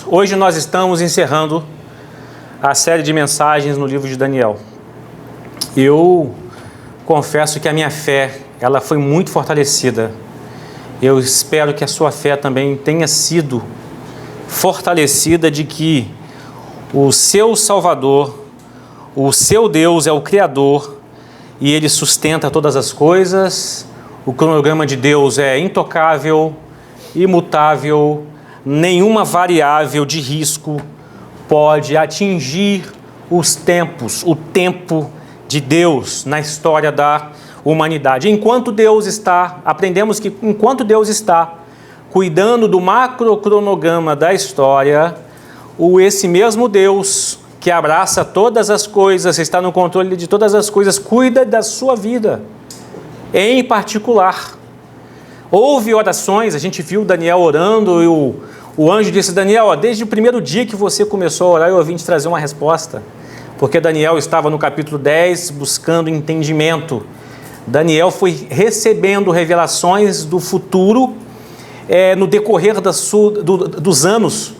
Hoje nós estamos encerrando a série de mensagens no livro de Daniel. Eu confesso que a minha fé, ela foi muito fortalecida. Eu espero que a sua fé também tenha sido fortalecida de que o seu Salvador, o seu Deus é o Criador e Ele sustenta todas as coisas. O cronograma de Deus é intocável, imutável, nenhuma variável de risco pode atingir os tempos, o tempo de Deus na história da humanidade. Enquanto Deus está, aprendemos que enquanto Deus está cuidando do macrocronograma da história, esse mesmo Deus que abraça todas as coisas, está no controle de todas as coisas, cuida da sua vida, em particular. Houve orações, a gente viu Daniel orando e o anjo disse: Daniel, desde o primeiro dia que você começou a orar, eu vim te trazer uma resposta. Porque Daniel estava no capítulo 10 buscando entendimento. Daniel foi recebendo revelações do futuro no decorrer dos anos.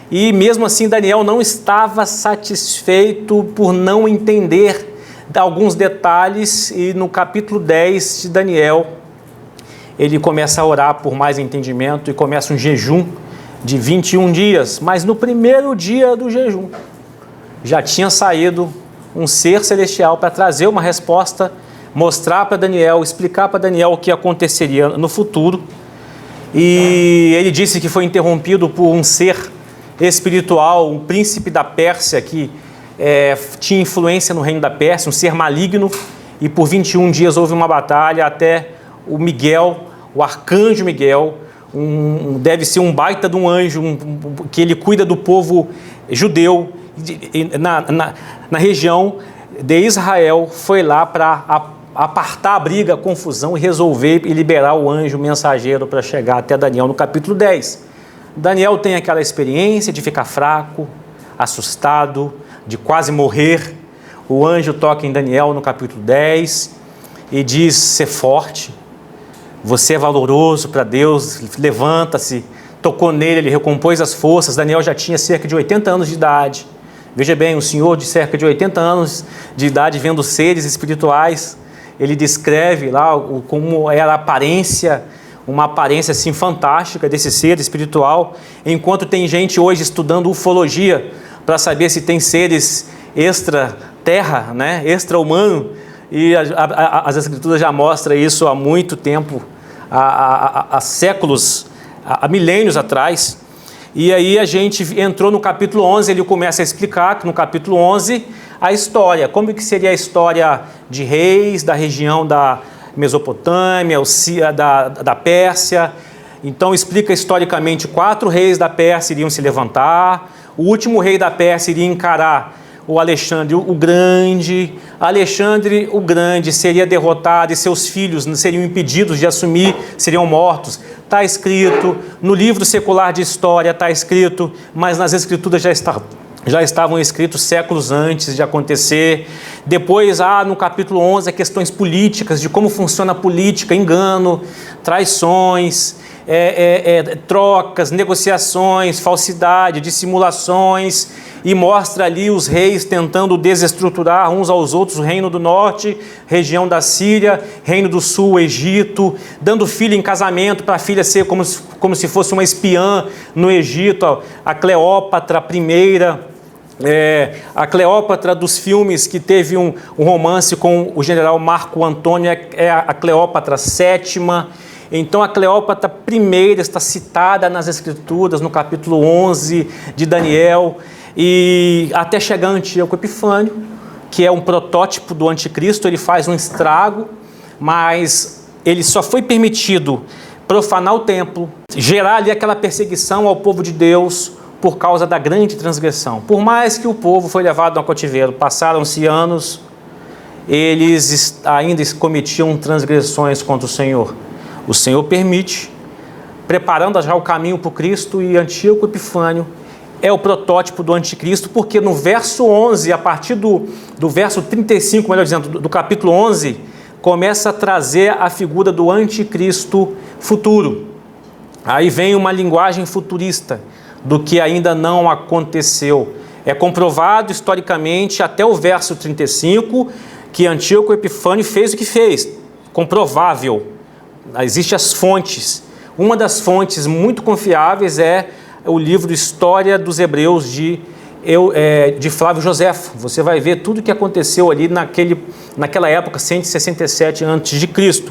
E mesmo assim Daniel não estava satisfeito por não entender alguns detalhes. E no capítulo 10 de Daniel, ele começa a orar por mais entendimento e começa um jejum de 21 dias. Mas no primeiro dia do jejum, já tinha saído um ser celestial para trazer uma resposta, mostrar para Daniel, explicar para Daniel o que aconteceria no futuro. E ele disse que foi interrompido por um ser espiritual, um príncipe da Pérsia, que tinha influência no reino da Pérsia, um ser maligno, e por 21 dias houve uma batalha até o Miguel, o arcanjo Miguel, deve ser um baita de um anjo, que ele cuida do povo judeu na região de Israel, foi lá para apartar a briga, a confusão e resolver e liberar o anjo mensageiro para chegar até Daniel no capítulo 10. Daniel tem aquela experiência de ficar fraco, assustado, de quase morrer. O anjo toca em Daniel no capítulo 10 e diz: ser forte, você é valoroso para Deus, levanta-se. Tocou nele, ele recompôs as forças. Daniel já tinha cerca de 80 anos de idade. Veja bem, um senhor de cerca de 80 anos de idade vendo seres espirituais. Ele descreve lá como era a aparência, uma aparência assim fantástica desse ser espiritual, enquanto tem gente hoje estudando ufologia para saber se tem seres extra-terra, né, extra-humano, e as escrituras já mostram isso há muito tempo, há séculos, há milênios atrás. E aí a gente entrou no capítulo 11, ele começa a explicar que no capítulo 11 a história, como que seria a história de reis da região da Mesopotâmia, da Pérsia. Então explica historicamente 4 reis da Pérsia iriam se levantar, o último rei da Pérsia iria encarar o Alexandre o Grande. Alexandre o Grande seria derrotado e seus filhos seriam impedidos de assumir, seriam mortos. Está escrito, no livro secular de história está escrito, mas nas escrituras já estavam escritos séculos antes de acontecer. Depois, no capítulo 11, questões políticas, de como funciona a política, engano, traições, trocas, negociações, falsidade, dissimulações, e mostra ali os reis tentando desestruturar uns aos outros, o reino do norte, região da Síria, reino do sul, Egito, dando filha em casamento para a filha ser como se fosse uma espiã no Egito, a Cleópatra I, a Cleópatra dos filmes, que teve um romance com o general Marco Antônio, é a Cleópatra VII. Então a Cleópatra I está citada nas escrituras, no capítulo 11 de Daniel, e até chegar Antíoco Epifânio, que é um protótipo do anticristo. Ele faz um estrago, mas ele só foi permitido profanar o templo, gerar ali aquela perseguição ao povo de Deus por causa da grande transgressão. Por mais que o povo foi levado ao cativeiro, passaram-se anos, eles ainda cometiam transgressões contra o Senhor. O Senhor permite, preparando já o caminho para o Cristo, e Antíoco Epifânio é o protótipo do anticristo, porque no verso 11, a partir do verso 35, melhor dizendo, do capítulo 11, começa a trazer a figura do anticristo futuro. Aí vem uma linguagem futurista. do que ainda não aconteceu. É comprovado historicamente até o verso 35 que Antíoco Epifânio fez o que fez. Comprovável. Existem as fontes. Uma das fontes muito confiáveis é o livro História dos Hebreus de Flávio Joséfo. Você vai ver tudo o que aconteceu ali naquela época, 167 a.C.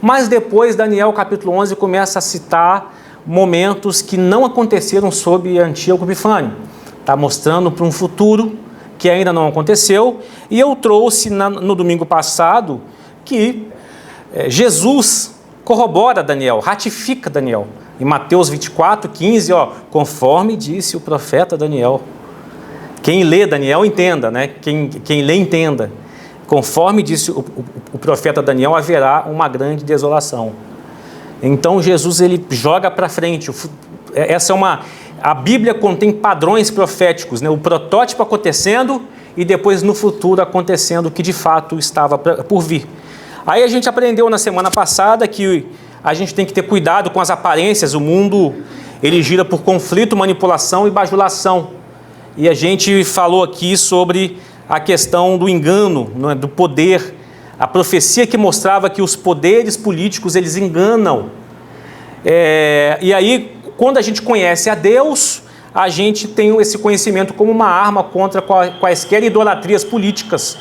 Mas depois, Daniel capítulo 11 começa a citar momentos que não aconteceram sob Antíoco Epifânio. Está mostrando para um futuro que ainda não aconteceu. E eu trouxe no domingo passado que Jesus corrobora Daniel, ratifica Daniel. Em Mateus 24, 15, conforme disse o profeta Daniel. Quem lê Daniel entenda, né? Quem lê entenda. Conforme disse o profeta Daniel, haverá uma grande desolação. Então Jesus ele joga para frente. A Bíblia contém padrões proféticos, né? O protótipo acontecendo e depois no futuro acontecendo o que de fato estava por vir. Aí a gente aprendeu na semana passada que a gente tem que ter cuidado com as aparências. O mundo ele gira por conflito, manipulação e bajulação. E a gente falou aqui sobre a questão do engano, né, do poder, a profecia que mostrava que os poderes políticos eles enganam. E aí, quando a gente conhece a Deus, a gente tem esse conhecimento como uma arma contra quaisquer idolatrias políticas,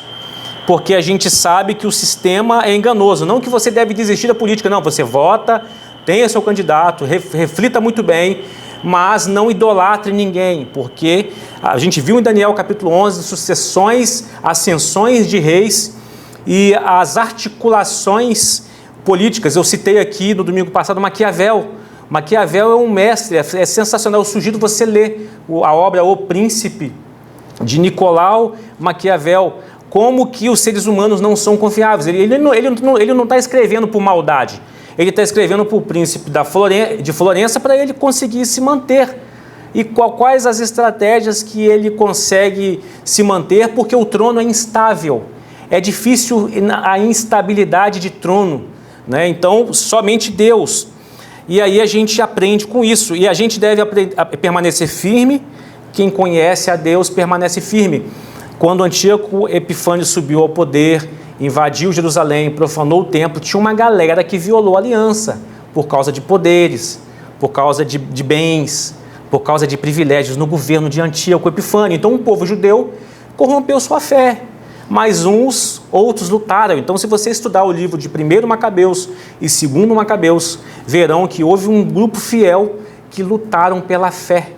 porque a gente sabe que o sistema é enganoso. Não que você deve desistir da política, não, você vota, tenha seu candidato, reflita muito bem, mas não idolatre ninguém, porque a gente viu em Daniel capítulo 11 sucessões, ascensões de reis e as articulações políticas. Eu citei aqui no domingo passado Maquiavel. Maquiavel é um mestre, é sensacional. Eu sugiro você ler a obra O Príncipe, de Nicolau Maquiavel. Como que os seres humanos não são confiáveis. Ele não está escrevendo por maldade. Ele está escrevendo para o príncipe de Florença para ele conseguir se manter. E quais as estratégias que ele consegue se manter, porque o trono é instável. É difícil a instabilidade de trono, né? Então, somente Deus. E aí a gente aprende com isso. E a gente deve permanecer firme. Quem conhece a Deus permanece firme. Quando Antíoco Epifânio subiu ao poder, invadiu Jerusalém, profanou o templo, tinha uma galera que violou a aliança por causa de poderes, por causa de bens, por causa de privilégios no governo de Antíoco Epifânio. Então o povo judeu corrompeu sua fé, mas outros lutaram. Então se você estudar o livro de 1 Macabeus e 2 Macabeus, verão que houve um grupo fiel que lutaram pela fé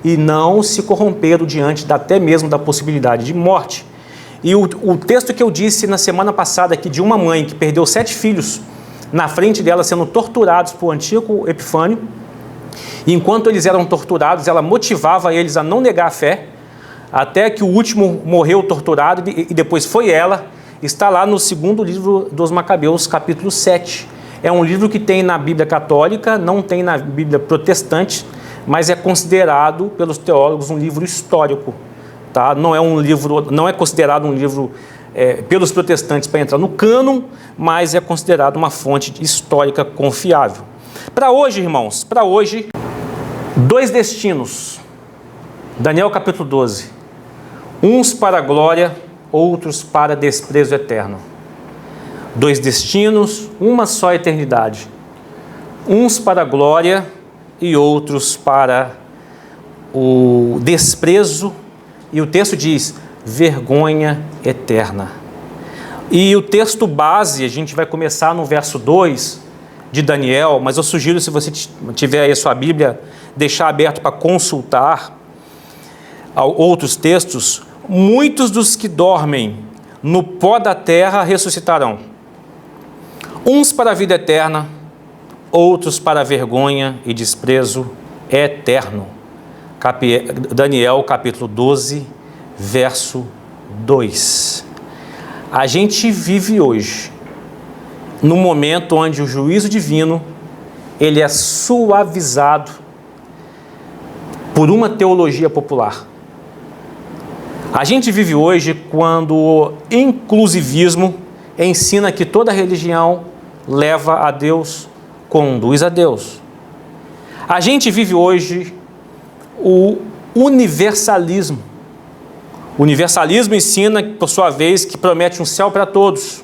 e não se corromperam diante até mesmo da possibilidade de morte. E o texto que eu disse na semana passada aqui de uma mãe que perdeu 7 filhos na frente dela sendo torturados por Antíoco Epifânio, e enquanto eles eram torturados, ela motivava eles a não negar a fé, até que o último morreu torturado e depois foi ela. Está lá no 2º livro dos Macabeus, capítulo 7. É um livro que tem na Bíblia católica, não tem na Bíblia protestante, mas é considerado pelos teólogos um livro histórico. Tá? Não é considerado um livro pelos protestantes para entrar no cânon, mas é considerado uma fonte histórica confiável. Para hoje, irmãos, 2 destinos. Daniel capítulo 12. Uns para a glória, outros para desprezo eterno. 2 destinos, uma só eternidade. Uns para a glória e outros para o desprezo. E o texto diz, vergonha eterna. E o texto base, a gente vai começar no verso 2 de Daniel, mas eu sugiro, se você tiver aí a sua Bíblia, deixar aberto para consultar outros textos. Muitos dos que dormem no pó da terra ressuscitarão. Uns para a vida eterna, outros para a vergonha e desprezo eterno. Daniel capítulo 12, verso 2. A gente vive hoje no momento onde o juízo divino ele é suavizado por uma teologia popular. A gente vive hoje quando o inclusivismo ensina que toda religião leva a Deus, conduz a Deus. A gente vive hoje o universalismo. O universalismo ensina, por sua vez, que promete um céu para todos,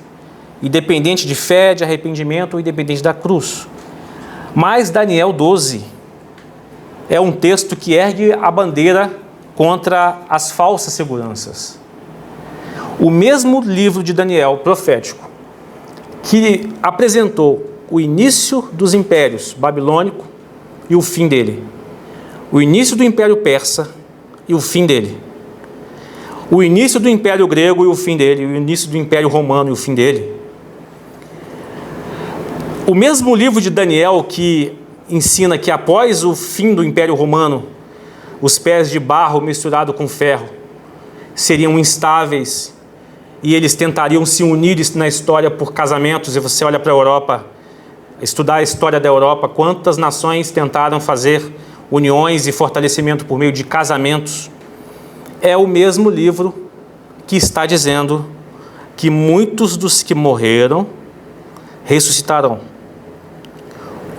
independente de fé, de arrependimento ou independente da cruz. Mas Daniel 12 é um texto que ergue a bandeira contra as falsas seguranças. O mesmo livro de Daniel, profético, que apresentou o início dos impérios babilônico e o fim dele, o início do Império Persa e o fim dele, o início do Império Grego e o fim dele, o início do Império Romano e o fim dele. O mesmo livro de Daniel que ensina que após o fim do Império Romano, os pés de barro misturado com ferro seriam instáveis e eles tentariam se unir na história por casamentos. E você olha para a Europa, estudar a história da Europa, quantas nações tentaram fazer uniões e fortalecimento por meio de casamentos. É o mesmo livro que está dizendo que muitos dos que morreram ressuscitarão,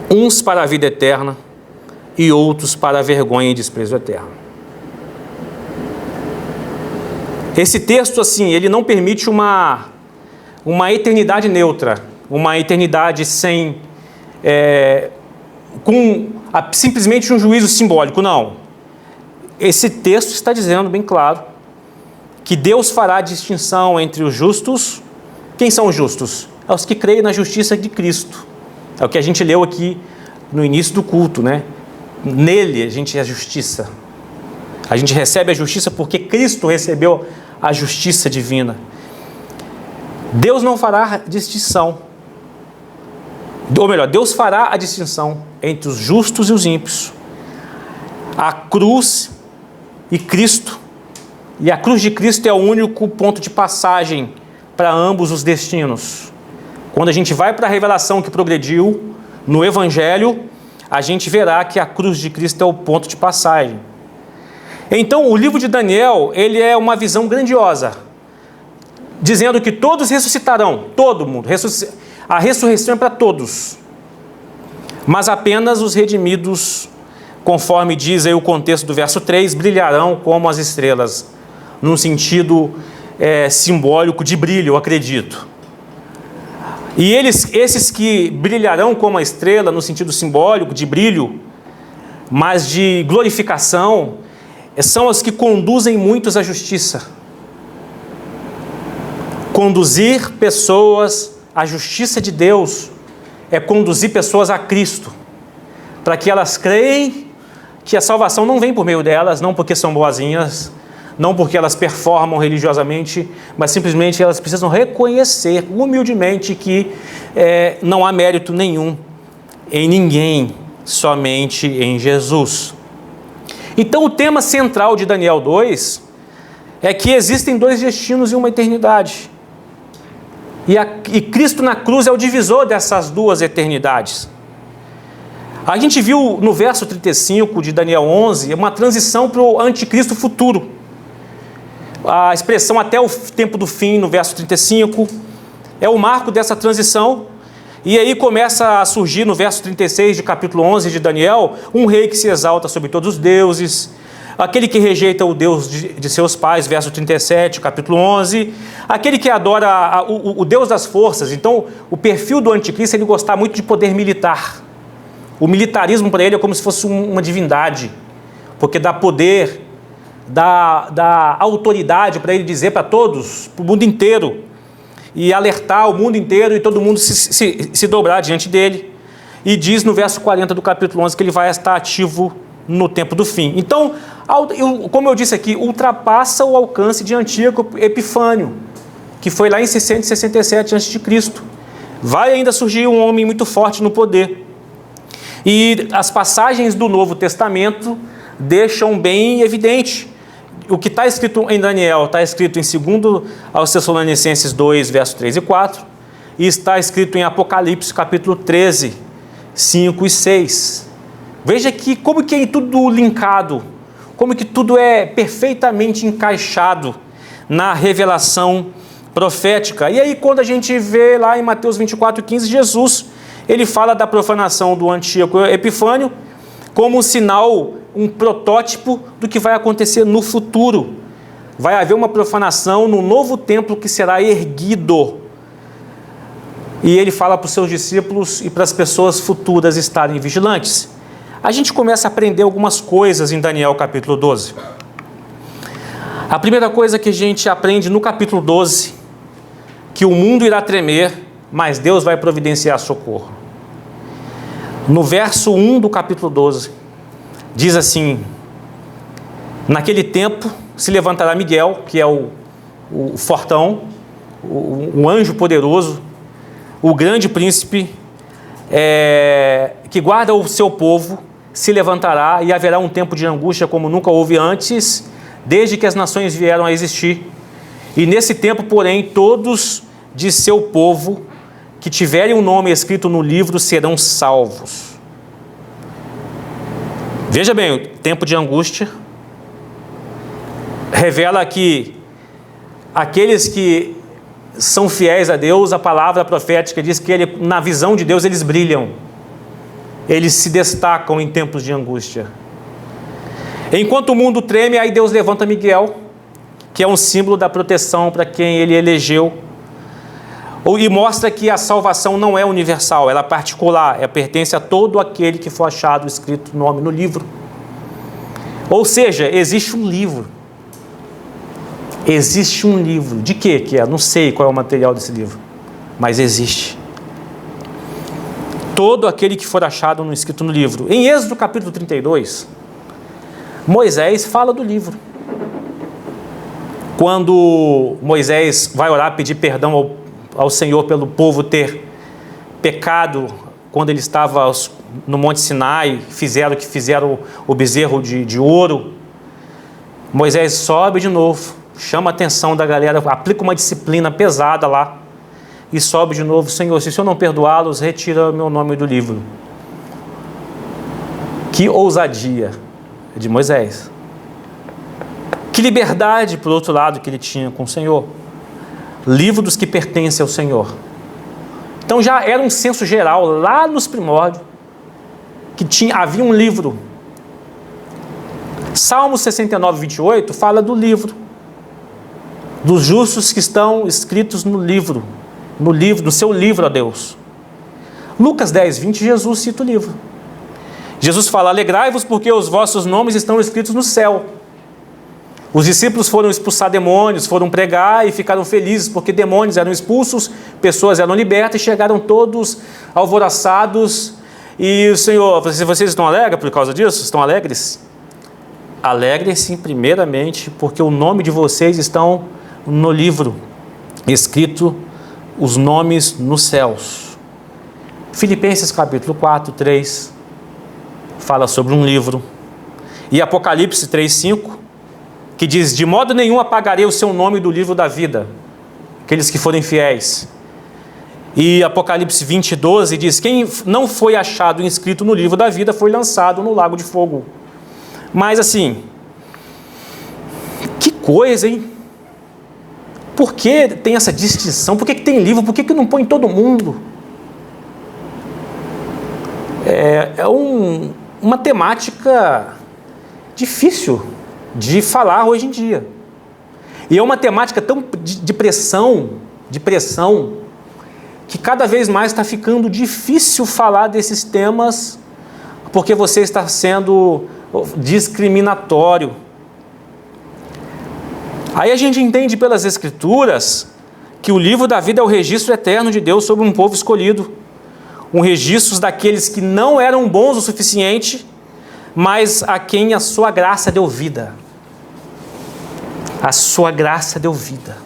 uns para a vida eterna e outros para a vergonha e desprezo eterno. Esse texto, assim, ele não permite uma eternidade neutra, uma eternidade sem, simplesmente um juízo simbólico, não. Esse texto está dizendo bem claro que Deus fará distinção entre os justos. Quem são os justos? É os que creem na justiça de Cristo. É o que a gente leu aqui no início do culto, né? Nele a gente é a justiça. A gente recebe a justiça porque Cristo recebeu a justiça divina. Deus não fará distinção. Ou melhor, Deus fará a distinção entre os justos e os ímpios. A cruz e Cristo. E a cruz de Cristo é o único ponto de passagem para ambos os destinos. Quando a gente vai para a revelação que progrediu no Evangelho, a gente verá que a cruz de Cristo é o ponto de passagem. Então, o livro de Daniel, ele é uma visão grandiosa, dizendo que todos ressuscitarão, todo mundo. A ressurreição é para todos, mas apenas os redimidos, conforme diz aí o contexto do verso 3, brilharão como as estrelas, num sentido simbólico de brilho, eu acredito. E esses que brilharão como a estrela, no sentido simbólico de brilho, mas de glorificação, são os que conduzem muitos à justiça. Conduzir pessoas à justiça de Deus é conduzir pessoas a Cristo, para que elas creem que a salvação não vem por meio delas, não porque são boazinhas, não porque elas performam religiosamente, mas simplesmente elas precisam reconhecer humildemente que não há mérito nenhum em ninguém, somente em Jesus. Então o tema central de Daniel 2 é que existem dois destinos e uma eternidade. E Cristo na cruz é o divisor dessas duas eternidades. A gente viu no verso 35 de Daniel 11 uma transição para o anticristo futuro. A expressão até o tempo do fim, no verso 35, é o marco dessa transição. E aí começa a surgir no verso 36 de capítulo 11 de Daniel, um rei que se exalta sobre todos os deuses, aquele que rejeita o Deus de seus pais, verso 37, capítulo 11, aquele que adora o Deus das forças. Então, o perfil do anticristo é ele gostar muito de poder militar. O militarismo para ele é como se fosse uma divindade, porque dá poder, dá autoridade para ele dizer para todos, para o mundo inteiro, e alertar o mundo inteiro e todo mundo se dobrar diante dele. E diz no verso 40 do capítulo 11 que ele vai estar ativo no tempo do fim. Então, como eu disse aqui, ultrapassa o alcance de Antíoco Epifânio, que foi lá em 667 a.C. Vai ainda surgir um homem muito forte no poder. E as passagens do Novo Testamento deixam bem evidente. O que está escrito em Daniel está escrito em 2 aos Tessalonicenses 2, versos 3 e 4, e está escrito em Apocalipse, capítulo 13, 5 e 6. Veja que como que é tudo linkado, como que tudo é perfeitamente encaixado na revelação profética. E aí quando a gente vê lá em Mateus 24, 15, Jesus, ele fala da profanação do Antíoco Epifânio como um sinal um protótipo do que vai acontecer no futuro. Vai haver uma profanação no novo templo que será erguido. E ele fala para os seus discípulos e para as pessoas futuras estarem vigilantes. A gente começa a aprender algumas coisas em Daniel capítulo 12. A primeira coisa que a gente aprende no capítulo 12, que o mundo irá tremer, mas Deus vai providenciar socorro. No verso 1 do capítulo 12, diz assim: naquele tempo se levantará Miguel, que é o fortão, o anjo poderoso, o grande príncipe, que guarda o seu povo, se levantará e haverá um tempo de angústia como nunca houve antes, desde que as nações vieram a existir. E nesse tempo, porém, todos de seu povo que tiverem um nome escrito no livro serão salvos. Veja bem, o tempo de angústia revela que aqueles que são fiéis a Deus, a palavra profética diz que na visão de Deus eles brilham, eles se destacam em tempos de angústia. Enquanto o mundo treme, aí Deus levanta Miguel, que é um símbolo da proteção para quem ele elegeu, e mostra que a salvação não é universal, ela é particular, pertence a todo aquele que for achado escrito nome no livro. Ou seja, existe um livro. Existe um livro. De quê que é? Não sei qual é o material desse livro, mas existe. Todo aquele que for achado escrito no livro. Em Êxodo capítulo 32, Moisés fala do livro. Quando Moisés vai orar, pedir perdão ao Senhor pelo povo ter pecado quando ele estava no Monte Sinai, fizeram o bezerro de ouro, Moisés sobe de novo, chama a atenção da galera, aplica uma disciplina pesada lá e sobe de novo: Senhor, se o Senhor não perdoá-los, retira meu nome do livro. Que ousadia de Moisés. Que liberdade, por outro lado, que ele tinha com o Senhor. Livro dos que pertencem ao Senhor. Então já era um senso geral, lá nos primórdios, que havia um livro. Salmo 69, 28 fala do livro, dos justos que estão escritos no seu livro, a Deus. Lucas 10, 20, Jesus cita o livro. Jesus fala: alegrai-vos porque os vossos nomes estão escritos no céu. Os discípulos foram expulsar demônios, foram pregar e ficaram felizes porque demônios eram expulsos, pessoas eram libertas e chegaram todos alvoroçados. E o Senhor: vocês estão alegres por causa disso? Estão alegres? Alegrem-se primeiramente porque o nome de vocês estão no livro, escrito os nomes nos céus. Filipenses capítulo 4, 3 fala sobre um livro. E Apocalipse 3, 5 que diz: de modo nenhum apagarei o seu nome do livro da vida, aqueles que forem fiéis. E Apocalipse 20, 12 diz: quem não foi achado inscrito no livro da vida foi lançado no lago de fogo. Mas assim, que coisa, hein? Por que tem essa distinção? Por que tem livro? Por que não põe todo mundo? Uma temática difícil de falar hoje em dia. E é uma temática tão de pressão, que cada vez mais está ficando difícil falar desses temas, porque você está sendo discriminatório. Aí a gente entende pelas Escrituras que o livro da vida é o registro eterno de Deus sobre um povo escolhido, um registro daqueles que não eram bons o suficiente, mas a quem a sua graça deu vida. A sua graça deu vida.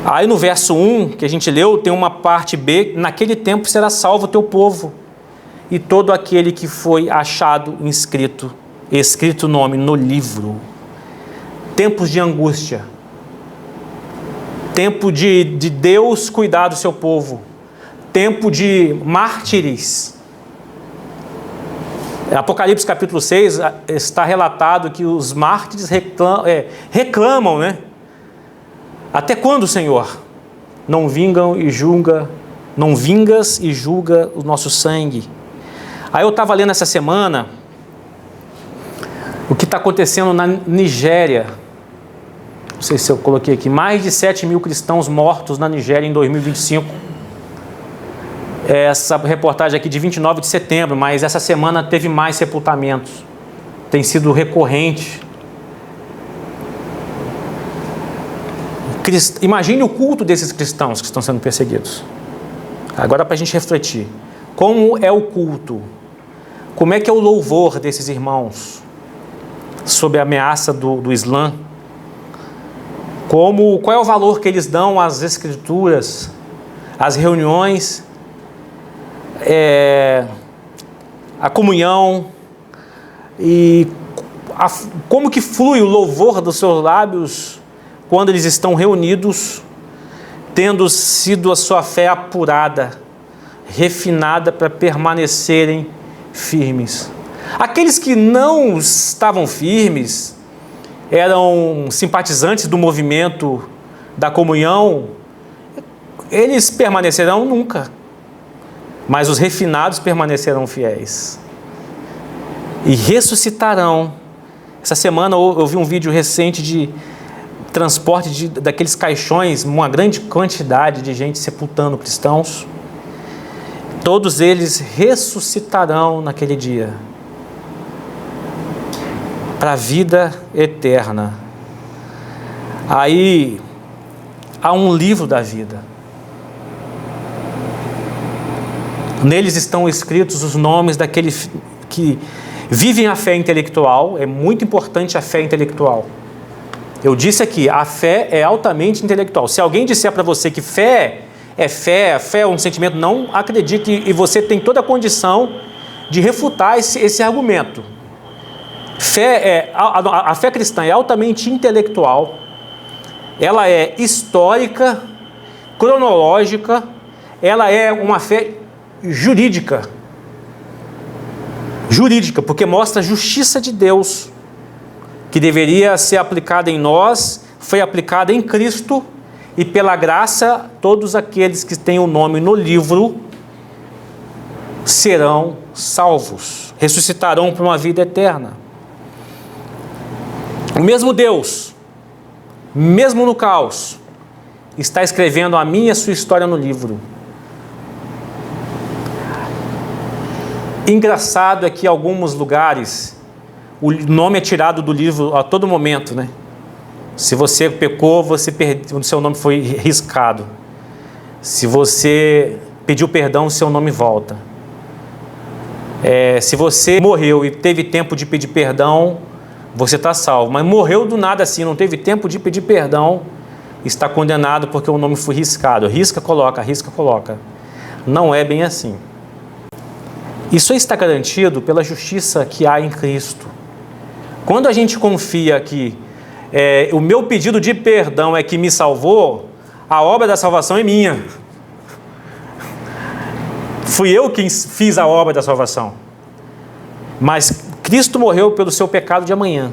Aí no verso 1, que a gente leu, tem uma parte B: naquele tempo será salvo o teu povo, e todo aquele que foi achado escrito o nome no livro. Tempos de angústia. Tempo de Deus cuidar do seu povo. Tempo de mártires. Apocalipse capítulo 6 está relatado que os mártires reclamam, né? Até quando, Senhor? Não vingas e julga o nosso sangue. Aí eu estava lendo essa semana o que está acontecendo na Nigéria. Não sei se eu coloquei aqui. Mais de 7 mil cristãos mortos na Nigéria em 2025. Essa reportagem aqui de 29 de setembro, mas essa semana teve mais sepultamentos. Tem sido recorrente. Imagine o culto desses cristãos que estão sendo perseguidos. Agora, para a gente refletir. Como é o culto? Como é que é o louvor desses irmãos sob a ameaça do Islã? Qual é o valor que eles dão às escrituras, às reuniões, a comunhão, e como que flui o louvor dos seus lábios quando eles estão reunidos, tendo sido a sua fé apurada, refinada para permanecerem firmes. Aqueles que não estavam firmes, eram simpatizantes do movimento da comunhão, eles permanecerão nunca. Mas os refinados permanecerão fiéis. E ressuscitarão. Essa semana eu vi um vídeo recente de transporte daqueles caixões, uma grande quantidade de gente sepultando cristãos. Todos eles ressuscitarão naquele dia para a vida eterna. Aí há um livro da vida. Neles estão escritos os nomes daqueles que vivem a fé intelectual. É muito importante a fé intelectual. Eu disse aqui, a fé é altamente intelectual. Se alguém disser para você que fé é um sentimento, não acredite, e você tem toda a condição de refutar esse argumento. A fé cristã é altamente intelectual, ela é histórica, cronológica, ela é uma fé jurídica, porque mostra a justiça de Deus, que deveria ser aplicada em nós, foi aplicada em Cristo, e pela graça, todos aqueles que têm o nome no livro serão salvos, ressuscitarão para uma vida eterna. O mesmo Deus, mesmo no caos, está escrevendo a minha e a sua história no livro. Engraçado é que em alguns lugares o nome é tirado do livro a todo momento, né? Se você pecou, o seu nome foi riscado. Se você pediu perdão, o seu nome volta. Se você morreu e teve tempo de pedir perdão, você está salvo. Mas morreu do nada assim, não teve tempo de pedir perdão, está condenado porque o nome foi riscado. Risca, coloca. Não é bem assim. Isso está garantido pela justiça que há em Cristo. Quando a gente confia que o meu pedido de perdão é que me salvou, a obra da salvação é minha. Fui eu quem fiz a obra da salvação. Mas Cristo morreu pelo seu pecado de amanhã.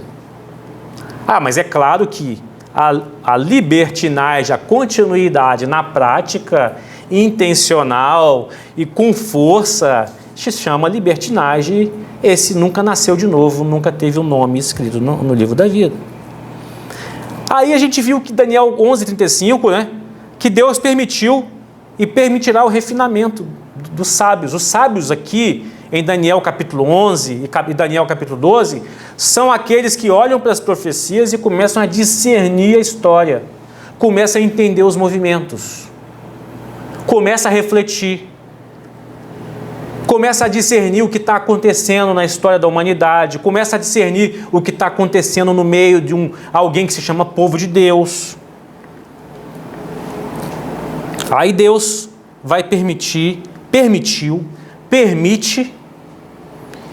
Mas é claro que a libertinagem, a continuidade na prática, intencional e com força, se chama libertinagem. Esse nunca nasceu de novo, nunca teve o nome escrito no livro da vida. Aí a gente viu que Daniel 11:35, né, que Deus permitiu e permitirá o refinamento dos sábios. Os sábios aqui, em Daniel capítulo 11 e Daniel capítulo 12, são aqueles que olham para as profecias e começam a discernir a história, começam a entender os movimentos, começam a refletir, começa a discernir o que está acontecendo na história da humanidade, começa a discernir o que está acontecendo no meio de alguém que se chama povo de Deus. Aí Deus vai permite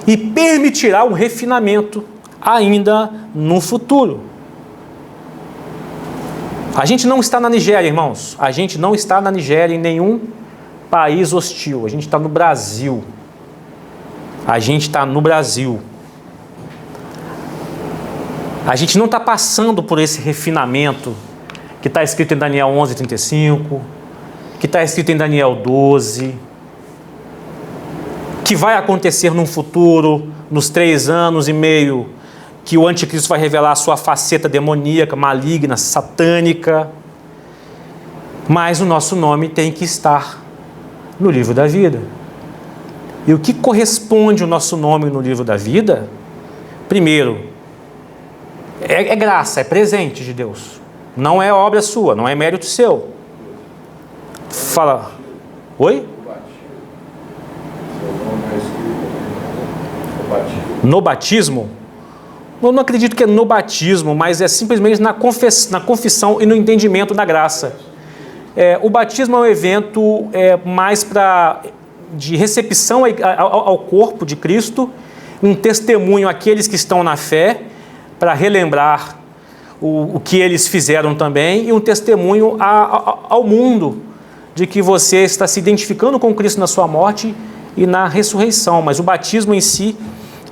e permitirá um refinamento ainda no futuro. A gente não está na Nigéria, irmãos. A gente não está na Nigéria em nenhum país hostil. A gente está no Brasil. A gente está no Brasil. A gente não está passando por esse refinamento que está escrito em Daniel 11:35, que está escrito em Daniel 12. que vai acontecer num futuro, nos 3 anos e meio, que o anticristo vai revelar a sua faceta demoníaca, maligna, satânica. Mas o nosso nome tem que estar no livro da vida. E o que corresponde o nosso nome no livro da vida? Primeiro, é graça, é presente de Deus. Não é obra sua, não é mérito seu. Fala. Oi? No batismo? Eu não acredito que é no batismo, mas é simplesmente na confissão e no entendimento da graça. O batismo é um evento mais de recepção ao corpo de Cristo, um testemunho àqueles que estão na fé, para relembrar o que eles fizeram também, e um testemunho ao mundo de que você está se identificando com Cristo na sua morte e na ressurreição. Mas o batismo em si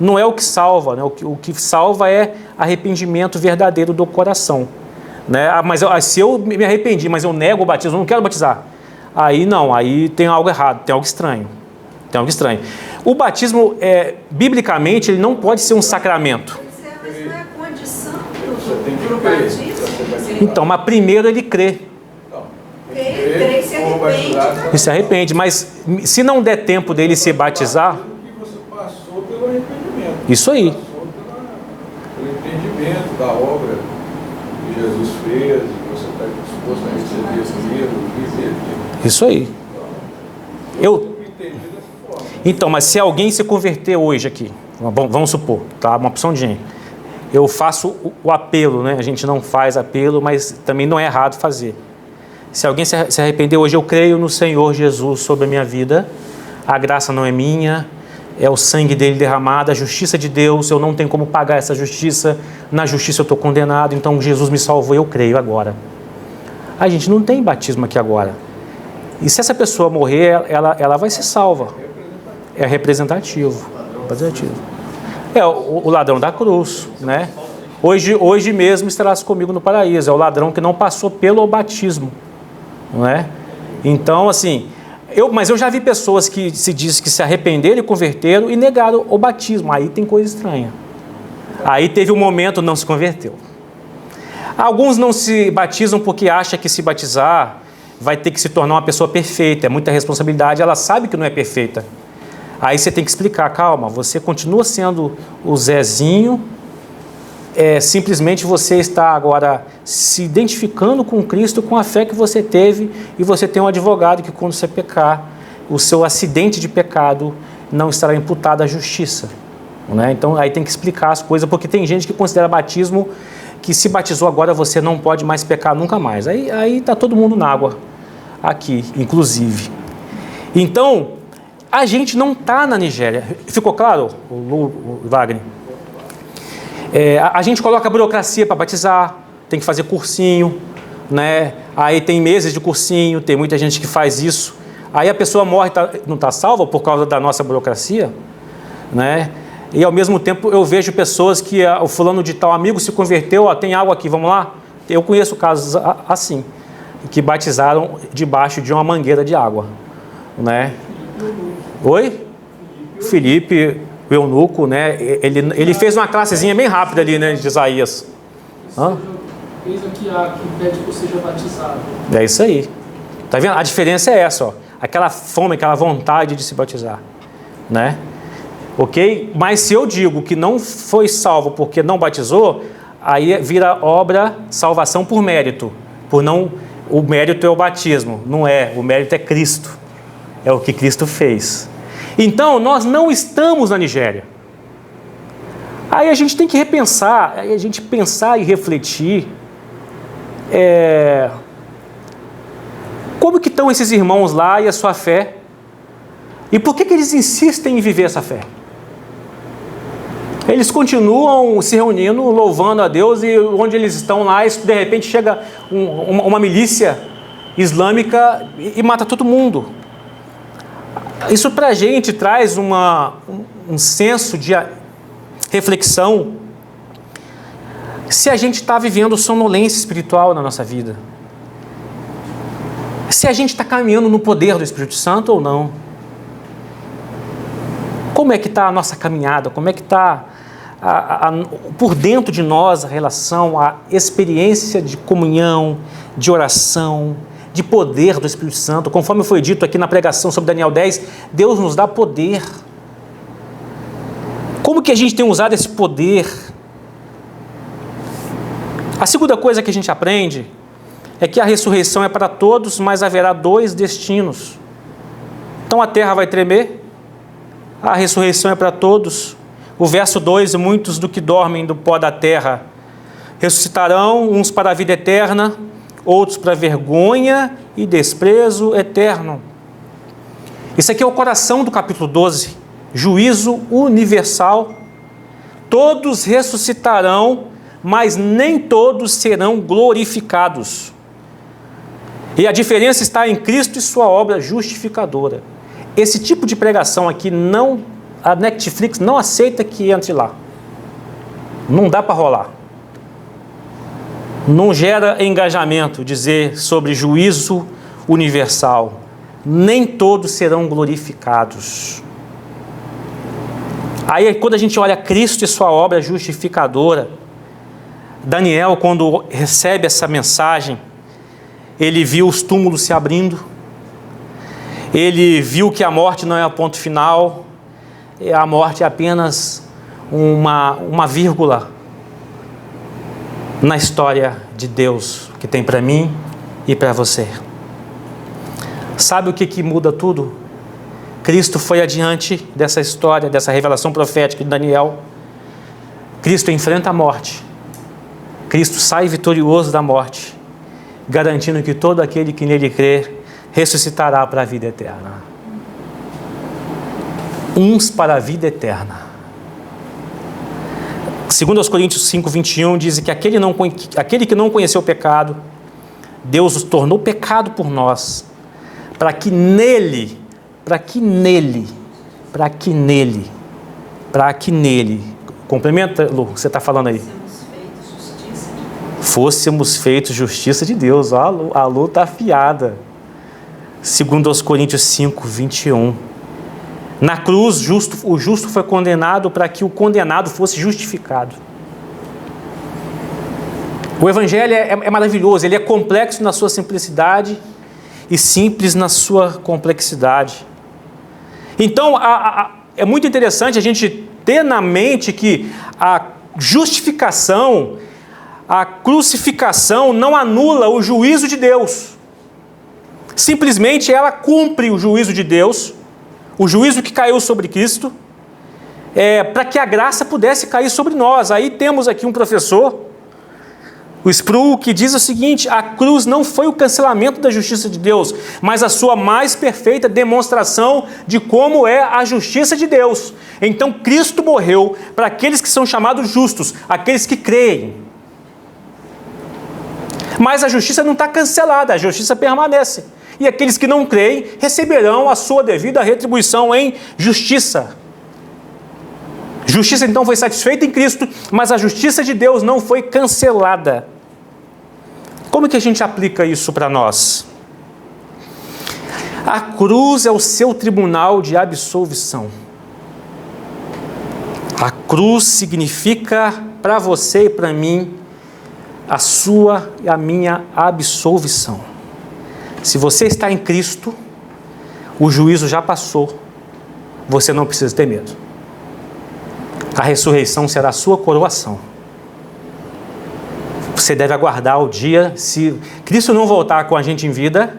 não é o que salva, né? O que salva é arrependimento verdadeiro do coração, né? Mas se eu me arrependi, mas eu nego o batismo, eu não quero batizar, aí não, aí tem algo errado, tem algo estranho. O batismo, biblicamente, ele não pode ser um sacramento. Mas não é a condição do batismo? Então, mas primeiro ele crê. Crê e se arrepende. E se arrepende, mas se não der tempo dele se batizar... Você passou pelo arrependimento. Isso aí. Passou pelo entendimento da obra que Jesus fez, e você está disposto a receber esse livro, viver. Isso aí. Então, mas se alguém se converter hoje aqui, vamos supor, tá? Uma opção de gente. Eu faço o apelo, né? A gente não faz apelo, mas também não é errado fazer. Se alguém se arrepender hoje, eu creio no Senhor Jesus sobre a minha vida. A graça não é minha, é o sangue dele derramado, a justiça de Deus, eu não tenho como pagar essa justiça. Na justiça eu estou condenado, então Jesus me salvou, eu creio agora. A gente não tem batismo aqui agora. E se essa pessoa morrer, ela vai ser salva. É representativo. O ladrão da cruz, né? Hoje mesmo estarás comigo no paraíso. É o ladrão que não passou pelo batismo, não é? Então, assim, mas eu já vi pessoas que se diz que se arrependeram e converteram e negaram o batismo. Aí tem coisa estranha. Aí teve um momento, não se converteu. Alguns não se batizam porque acham que se batizar vai ter que se tornar uma pessoa perfeita. É muita responsabilidade, ela sabe que não é perfeita. Aí você tem que explicar, calma, você continua sendo o Zezinho, simplesmente você está agora se identificando com Cristo, com a fé que você teve, e você tem um advogado que quando você pecar, o seu acidente de pecado não estará imputado à justiça, né? Então aí tem que explicar as coisas, porque tem gente que considera batismo que se batizou agora você não pode mais pecar nunca mais. Aí está todo mundo na água, aqui, inclusive. Então, a gente não está na Nigéria. Ficou claro, o Wagner? A gente coloca a burocracia para batizar, tem que fazer cursinho, né? Aí tem meses de cursinho, tem muita gente que faz isso. Aí a pessoa morre, não está salva por causa da nossa burocracia, né? E ao mesmo tempo eu vejo pessoas que o fulano de tal amigo se converteu, tem água aqui, vamos lá? Eu conheço casos assim, que batizaram debaixo de uma mangueira de água, né? Oi? Felipe, o eunuco, né? Ele fez uma classezinha bem rápida ali, né, de Isaías. Eis aqui há que impede que eu seja batizado. É isso aí. Tá vendo? A diferença é essa, ó. Aquela fome, aquela vontade de se batizar, né? Ok? Mas se eu digo que não foi salvo porque não batizou, aí vira obra salvação por mérito. O mérito é o batismo, não é. O mérito é Cristo. É o que Cristo fez. Então, nós não estamos na Nigéria. Aí a gente tem que repensar, a gente pensar e refletir como que estão esses irmãos lá e a sua fé? E por que eles insistem em viver essa fé? Eles continuam se reunindo, louvando a Deus, e onde eles estão lá, de repente chega uma milícia islâmica e mata todo mundo. Isso para a gente traz um senso de reflexão se a gente está vivendo sonolência espiritual na nossa vida. Se a gente está caminhando no poder do Espírito Santo ou não. Como é que está a nossa caminhada? Como é que está por dentro de nós a relação, a experiência de comunhão, de oração, de poder do Espírito Santo? Conforme foi dito aqui na pregação sobre Daniel 10, Deus nos dá poder. Como que a gente tem usado esse poder? A segunda coisa que a gente aprende é que a ressurreição é para todos, mas haverá dois destinos. Então a terra vai tremer, a ressurreição é para todos. O verso 2, muitos do que dormem do pó da terra ressuscitarão, uns para a vida eterna, outros para vergonha e desprezo eterno. Isso aqui é o coração do capítulo 12, juízo universal. Todos ressuscitarão, mas nem todos serão glorificados. E a diferença está em Cristo e sua obra justificadora. Esse tipo de pregação aqui, a Netflix não aceita que entre lá. Não dá para rolar. Não gera engajamento dizer sobre juízo universal. Nem todos serão glorificados. Aí quando a gente olha Cristo e sua obra justificadora, Daniel, quando recebe essa mensagem, ele viu os túmulos se abrindo, ele viu que a morte não é o ponto final, a morte é apenas uma vírgula na história de Deus que tem para mim e para você. Sabe o que muda tudo? Cristo foi adiante dessa história, dessa revelação profética de Daniel. Cristo enfrenta a morte. Cristo sai vitorioso da morte, garantindo que todo aquele que nele crer ressuscitará para a vida eterna. Uns para a vida eterna. Segundo aos Coríntios 5:21 diz que aquele que não conheceu o pecado, Deus os tornou pecado por nós, para que nele, complementa, Lu, você está falando aí. Fôssemos feitos justiça de Deus. A Lu está afiada. Segundo aos Coríntios 5:21. Na cruz, o justo foi condenado para que o condenado fosse justificado. O Evangelho é maravilhoso, ele é complexo na sua simplicidade e simples na sua complexidade. Então, é muito interessante a gente ter na mente que a justificação, a crucificação não anula o juízo de Deus. Simplesmente ela cumpre o juízo de Deus, o juízo que caiu sobre Cristo, para que a graça pudesse cair sobre nós. Aí temos aqui um professor, o Sproul, que diz o seguinte: a cruz não foi o cancelamento da justiça de Deus, mas a sua mais perfeita demonstração de como é a justiça de Deus. Então Cristo morreu para aqueles que são chamados justos, aqueles que creem. Mas a justiça não está cancelada, a justiça permanece. E aqueles que não creem receberão a sua devida retribuição em justiça. Justiça então foi satisfeita em Cristo, mas a justiça de Deus não foi cancelada. Como que a gente aplica isso para nós? A cruz é o seu tribunal de absolvição. A cruz significa para você e para mim a sua e a minha absolvição. Se você está em Cristo, o juízo já passou, você não precisa ter medo. A ressurreição será a sua coroação. Você deve aguardar o dia, se Cristo não voltar com a gente em vida,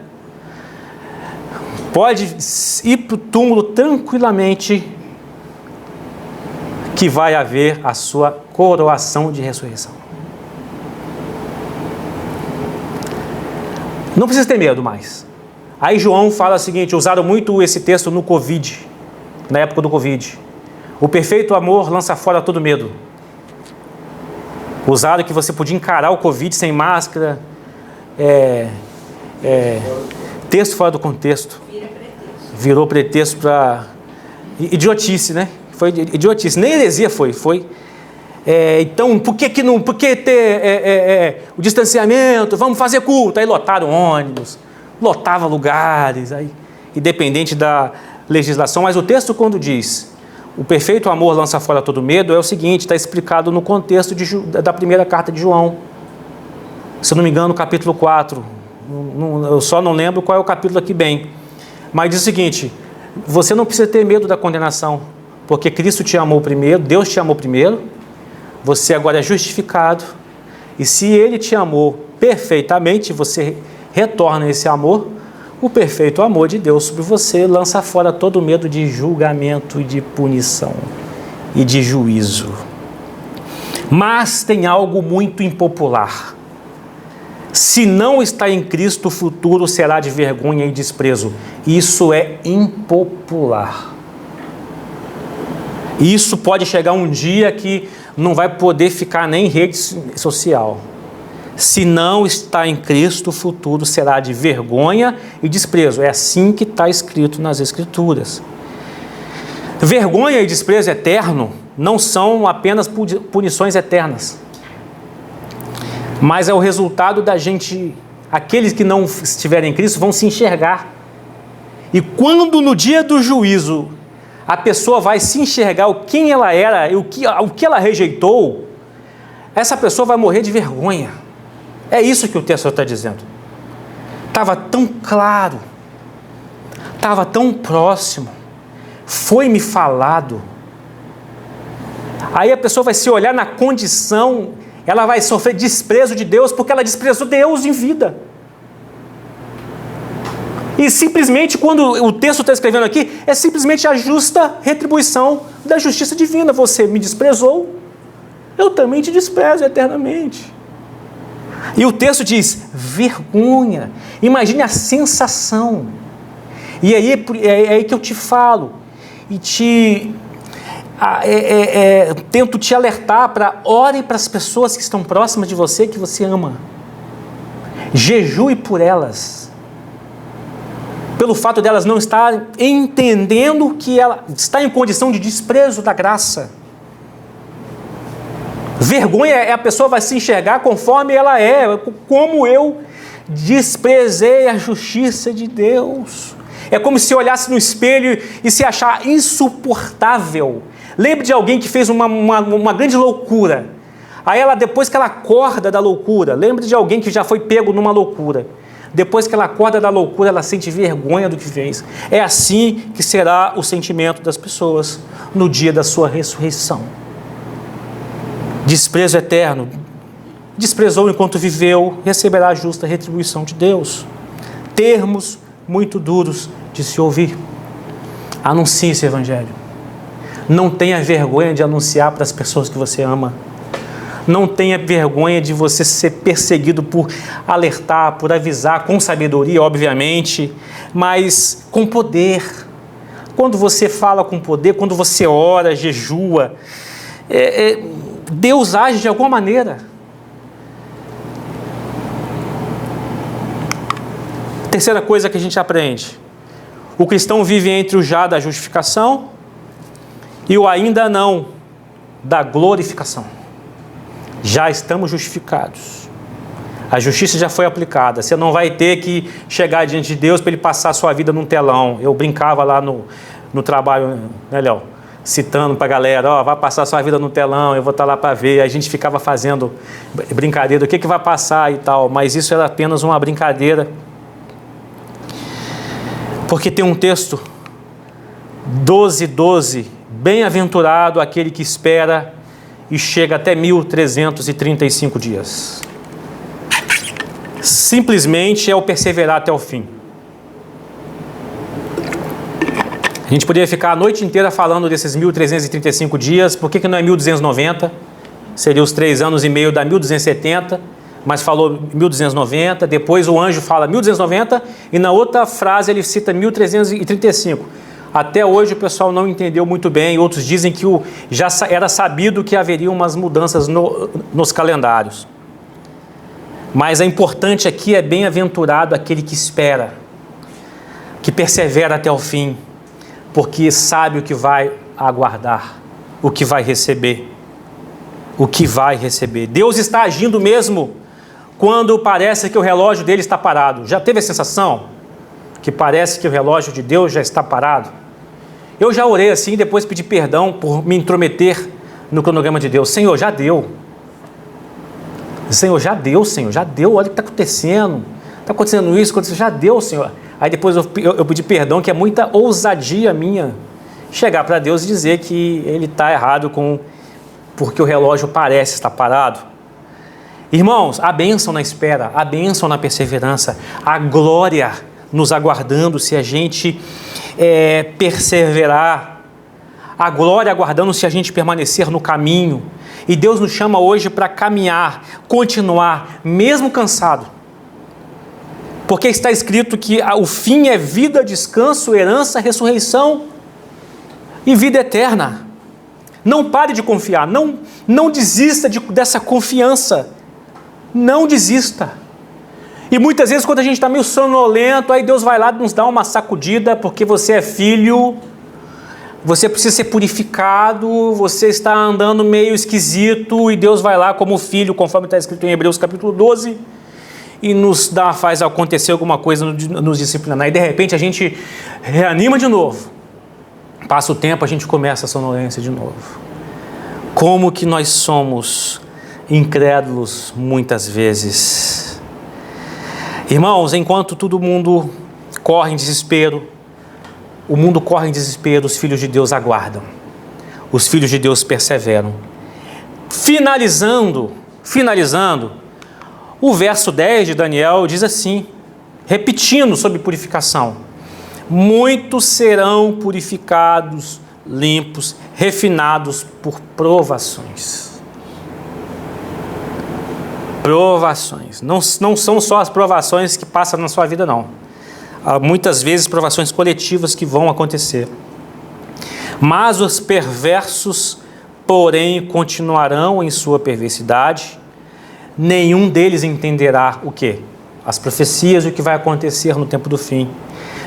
pode ir para o túmulo tranquilamente, que vai haver a sua coroação de ressurreição. Não precisa ter medo mais. Aí João fala o seguinte, usaram muito esse texto no Covid, na época do Covid. O perfeito amor lança fora todo medo. Usaram que você podia encarar o Covid sem máscara. Texto fora do contexto. Virou pretexto para idiotice, né? Foi idiotice. Nem heresia foi. Então, por que ter o distanciamento? Vamos fazer culto. Aí lotaram ônibus, lotava lugares, aí, independente da legislação. Mas o texto quando diz, o perfeito amor lança fora todo medo, é o seguinte, está explicado no contexto da primeira carta de João. Se eu não me engano, capítulo 4. Eu só não lembro qual é o capítulo aqui bem. Mas diz o seguinte, você não precisa ter medo da condenação, porque Cristo te amou primeiro, Deus te amou primeiro, você agora é justificado, e se Ele te amou perfeitamente, você retorna esse amor, o perfeito amor de Deus sobre você lança fora todo medo de julgamento e de punição e de juízo. Mas tem algo muito impopular. Se não está em Cristo, o futuro será de vergonha e desprezo. Isso é impopular. Isso pode chegar um dia que não vai poder ficar nem em rede social. Se não está em Cristo, o futuro será de vergonha e desprezo. É assim que está escrito nas Escrituras. Vergonha e desprezo eterno não são apenas punições eternas, mas é o resultado da gente, aqueles que não estiverem em Cristo vão se enxergar. E quando no dia do juízo a pessoa vai se enxergar quem ela era e o que ela rejeitou, essa pessoa vai morrer de vergonha. É isso que o texto está dizendo. Estava tão claro, estava tão próximo, foi-me falado. Aí a pessoa vai se olhar na condição, ela vai sofrer desprezo de Deus, porque ela desprezou Deus em vida. E simplesmente, quando o texto está escrevendo aqui, é simplesmente a justa retribuição da justiça divina. Você me desprezou, eu também te desprezo eternamente. E o texto diz, vergonha. Imagine a sensação. E aí é aí que eu te falo. E tento te alertar para ore para as pessoas que estão próximas de você, que você ama. Jejue por elas. Pelo fato delas não estarem entendendo que ela está em condição de desprezo da graça. Vergonha é a pessoa vai se enxergar conforme ela é, como eu desprezei a justiça de Deus. É como se olhasse no espelho e se achar insuportável. Lembre de alguém que fez uma grande loucura. Aí ela, depois que ela acorda da loucura, lembre de alguém que já foi pego numa loucura. Depois que ela acorda da loucura, ela sente vergonha do que fez. É assim que será o sentimento das pessoas no dia da sua ressurreição. Desprezo eterno. Desprezou enquanto viveu, receberá a justa retribuição de Deus. Termos muito duros de se ouvir. Anuncie esse evangelho. Não tenha vergonha de anunciar para as pessoas que você ama. Não tenha vergonha de você ser perseguido por alertar, por avisar, com sabedoria, obviamente, mas com poder. Quando você fala com poder, quando você ora, jejua, Deus age de alguma maneira. Terceira coisa que a gente aprende. O cristão vive entre o já da justificação e o ainda não da glorificação. Já estamos justificados. A justiça já foi aplicada. Você não vai ter que chegar diante de Deus para Ele passar a sua vida num telão. Eu brincava lá no trabalho, né, Léo? Citando para a galera, vai passar a sua vida no telão, eu vou estar lá para ver. A gente ficava fazendo brincadeira, o que vai passar e tal. Mas isso era apenas uma brincadeira. Porque tem um texto, 12:12, bem-aventurado aquele que espera e chega até 1335 dias. Simplesmente é o perseverar até o fim. A gente poderia ficar a noite inteira falando desses 1335 dias, por que não é 1290? Seria os 3 anos e meio da 1270, mas falou 1290, depois o anjo fala 1290 e na outra frase ele cita 1335. Até hoje o pessoal não entendeu muito bem, outros dizem que já era sabido que haveria umas mudanças nos calendários. Mas a importante aqui é bem-aventurado aquele que espera, que persevera até o fim, porque sabe o que vai aguardar, o que vai receber, o que vai receber. Deus está agindo mesmo quando parece que o relógio dele está parado. Já teve a sensação que parece que o relógio de Deus já está parado? Eu já orei assim e depois pedi perdão por me intrometer no cronograma de Deus. Senhor, já deu. Senhor, já deu, Senhor, já deu. Olha o que está acontecendo. Está acontecendo isso, já deu, Senhor. Aí depois eu pedi perdão, que é muita ousadia minha chegar para Deus e dizer que Ele está errado porque o relógio parece estar parado. Irmãos, a bênção na espera, a bênção na perseverança, a glória nos aguardando se a gente perseverar, a glória aguardando se a gente permanecer no caminho. E Deus nos chama hoje para caminhar, continuar, mesmo cansado. Porque está escrito que o fim é vida, descanso, herança, ressurreição e vida eterna. Não pare de confiar, não desista dessa confiança. Não desista. E muitas vezes quando a gente está meio sonolento, aí Deus vai lá e nos dá uma sacudida, porque você é filho, você precisa ser purificado, você está andando meio esquisito, e Deus vai lá como filho, conforme está escrito em Hebreus capítulo 12, e faz acontecer alguma coisa, nos disciplinar. E de repente a gente reanima de novo. Passa o tempo, a gente começa a sonolência de novo. Como que nós somos incrédulos muitas vezes. Irmãos, enquanto todo mundo corre em desespero, o mundo corre em desespero, os filhos de Deus aguardam. Os filhos de Deus perseveram. Finalizando, o verso 10 de Daniel diz assim, repetindo sobre purificação: muitos serão purificados, limpos, refinados por provações. Provações. Não são só as provações que passam na sua vida, não. Há muitas vezes provações coletivas que vão acontecer. Mas os perversos, porém, continuarão em sua perversidade. Nenhum deles entenderá o quê? As profecias e o que vai acontecer no tempo do fim.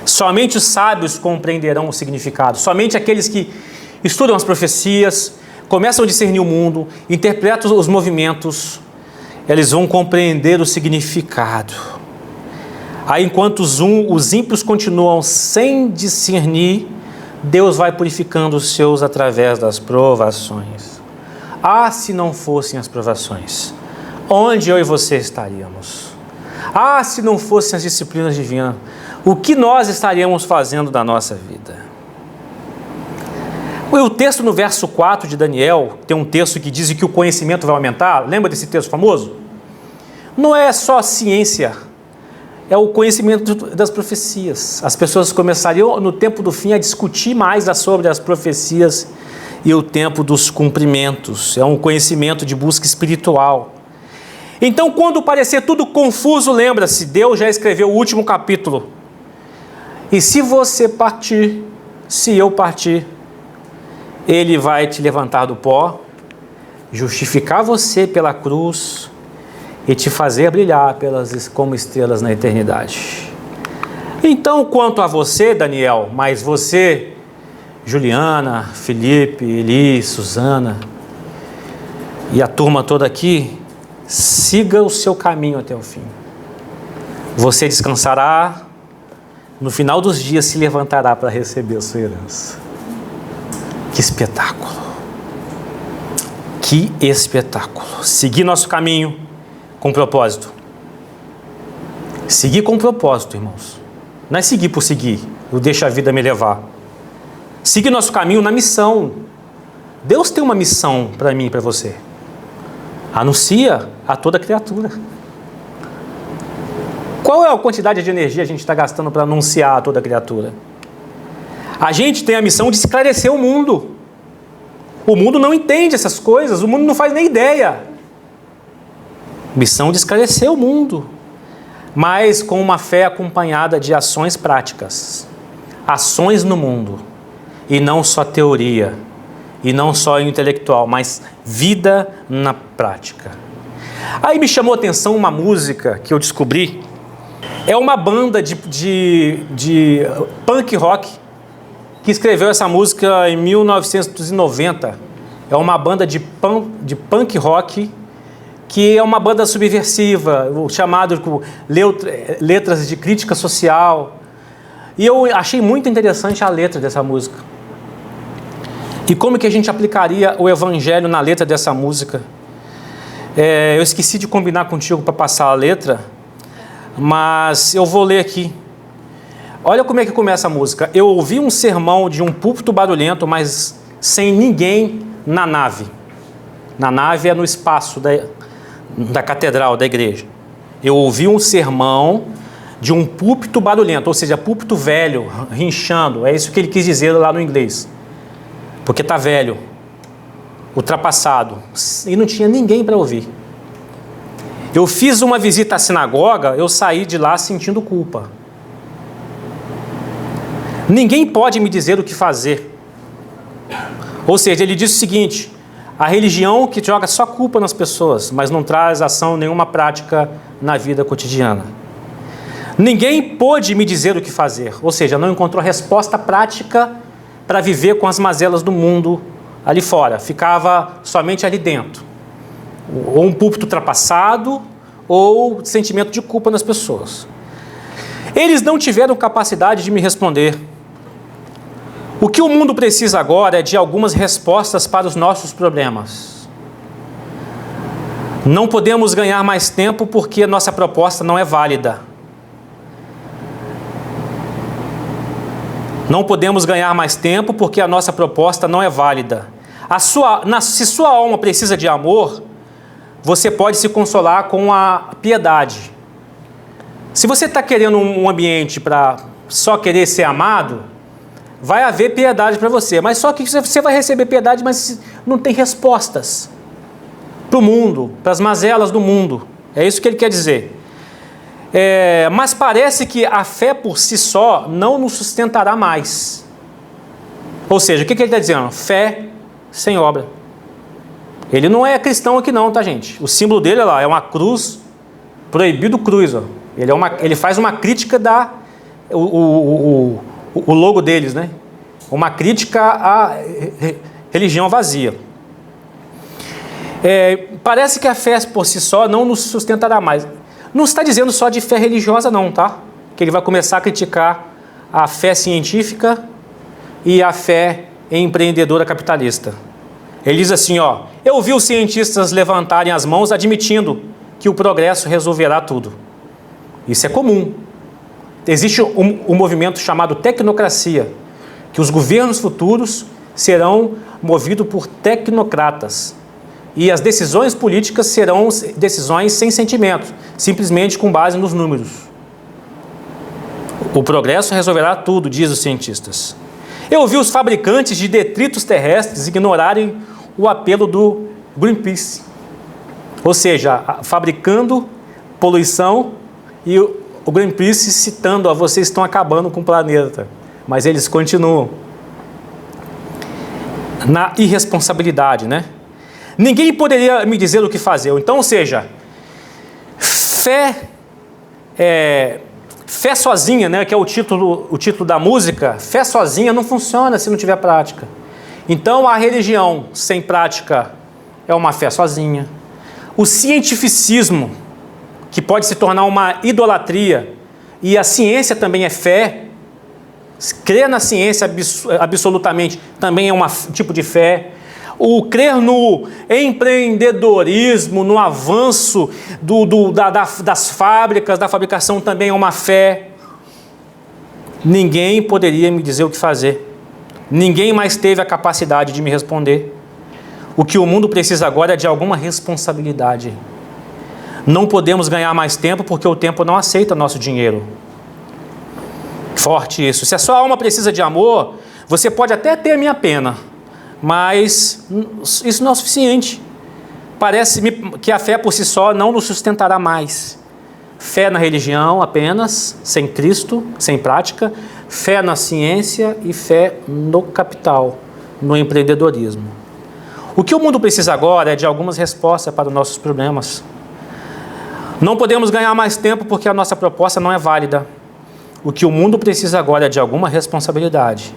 Somente os sábios compreenderão o significado. Somente aqueles que estudam as profecias, começam a discernir o mundo, interpretam os movimentos, eles vão compreender o significado. Aí, enquanto os ímpios continuam sem discernir, Deus vai purificando os seus através das provações. Ah, se não fossem as provações, onde eu e você estaríamos? Ah, se não fossem as disciplinas divinas, o que nós estaríamos fazendo da nossa vida? O texto no verso 4 de Daniel, tem um texto que diz que o conhecimento vai aumentar. Lembra desse texto famoso? Não é só ciência, é o conhecimento das profecias. As pessoas começariam no tempo do fim a discutir mais sobre as profecias e o tempo dos cumprimentos. É um conhecimento de busca espiritual. Então, quando parecer tudo confuso, lembra-se, Deus já escreveu o último capítulo. E se você partir, se eu partir, Ele vai te levantar do pó, justificar você pela cruz e te fazer brilhar como estrelas na eternidade. Então, quanto a você, Daniel, mas você, Juliana, Felipe, Eli, Suzana e a turma toda aqui, siga o seu caminho até o fim. Você descansará, no final dos dias se levantará para receber a sua herança. Que espetáculo! Que espetáculo! Seguir nosso caminho com propósito. Seguir com propósito, irmãos. Não é seguir por seguir, eu deixo a vida me levar. Seguir nosso caminho na missão. Deus tem uma missão para mim e para você. Anuncia a toda criatura. Qual é a quantidade de energia a gente está gastando para anunciar a toda criatura? A gente tem a missão de esclarecer o mundo. O mundo não entende essas coisas, o mundo não faz nem ideia. Missão de esclarecer o mundo, mas com uma fé acompanhada de ações práticas. Ações no mundo, e não só teoria, e não só intelectual, mas vida na prática. Aí me chamou a atenção uma música que eu descobri. É uma banda de punk rock que escreveu essa música em 1990. É uma banda de punk rock que é uma banda subversiva, chamado com letras de crítica social. E eu achei muito interessante a letra dessa música. E como que a gente aplicaria o evangelho na letra dessa música? Eu esqueci de combinar contigo para passar a letra, mas eu vou ler aqui. Olha como é que começa a música. Eu ouvi um sermão de um púlpito barulhento, mas sem ninguém na nave. Na nave é no espaço da catedral, da igreja. Eu ouvi um sermão de um púlpito barulhento, ou seja, púlpito velho, rinchando. É isso que ele quis dizer lá no inglês. Porque está velho, ultrapassado, e não tinha ninguém para ouvir. Eu fiz uma visita à sinagoga, eu saí de lá sentindo culpa. Ninguém pode me dizer o que fazer. Ou seja, ele diz o seguinte: a religião que joga só culpa nas pessoas, mas não traz ação nenhuma prática na vida cotidiana. Ninguém pôde me dizer o que fazer, ou seja, não encontrou resposta prática para viver com as mazelas do mundo ali fora, ficava somente ali dentro. Ou um púlpito ultrapassado, ou sentimento de culpa nas pessoas. Eles não tiveram capacidade de me responder. O que o mundo precisa agora é de algumas respostas para os nossos problemas. Não podemos ganhar mais tempo porque a nossa proposta não é válida. Não podemos ganhar mais tempo porque a nossa proposta não é válida. Se sua alma precisa de amor, você pode se consolar com a piedade. Se você está querendo um ambiente para só querer ser amado, vai haver piedade para você. Mas só que você vai receber piedade, mas não tem respostas para o mundo, para as mazelas do mundo. É isso que ele quer dizer. Mas parece que a fé por si só não nos sustentará mais. Ou seja, o que ele está dizendo? Fé sem obra. Ele não é cristão aqui não, tá, gente? O símbolo dele, olha lá, é uma cruz, proibido cruz. Ó. Ele faz uma crítica o logo deles, né? Uma crítica à religião vazia. Parece que a fé por si só não nos sustentará mais. Não está dizendo só de fé religiosa não, tá? Que ele vai começar a criticar a fé científica e a fé empreendedora capitalista. Ele diz assim, ó: eu vi os cientistas levantarem as mãos admitindo que o progresso resolverá tudo. Isso é comum. Existe um movimento chamado tecnocracia, que os governos futuros serão movidos por tecnocratas. E as decisões políticas serão decisões sem sentimento, simplesmente com base nos números. O progresso resolverá tudo, diz os cientistas. Eu vi os fabricantes de detritos terrestres ignorarem o apelo do Greenpeace. Ou seja, fabricando poluição e o Greenpeace citando: vocês estão acabando com o planeta. Mas eles continuam na irresponsabilidade, né? Ninguém poderia me dizer o que fazer. Então, ou seja, fé sozinha, né, que é o título da música, fé sozinha não funciona se não tiver prática. Então, a religião sem prática é uma fé sozinha. O cientificismo, que pode se tornar uma idolatria, e a ciência também é fé, crer na ciência absolutamente também é um tipo de fé. O crer no empreendedorismo, no avanço das fábricas, da fabricação também é uma fé. Ninguém poderia me dizer o que fazer. Ninguém mais teve a capacidade de me responder. O que o mundo precisa agora é de alguma responsabilidade. Não podemos ganhar mais tempo porque o tempo não aceita nosso dinheiro. Forte isso. Se a sua alma precisa de amor, você pode até ter a minha pena, mas isso não é o suficiente. Parece-me que a fé por si só não nos sustentará mais. Fé na religião apenas, sem Cristo, sem prática. Fé na ciência e fé no capital, no empreendedorismo. O que o mundo precisa agora é de algumas respostas para os nossos problemas. Não podemos ganhar mais tempo porque a nossa proposta não é válida. O que o mundo precisa agora é de alguma responsabilidade.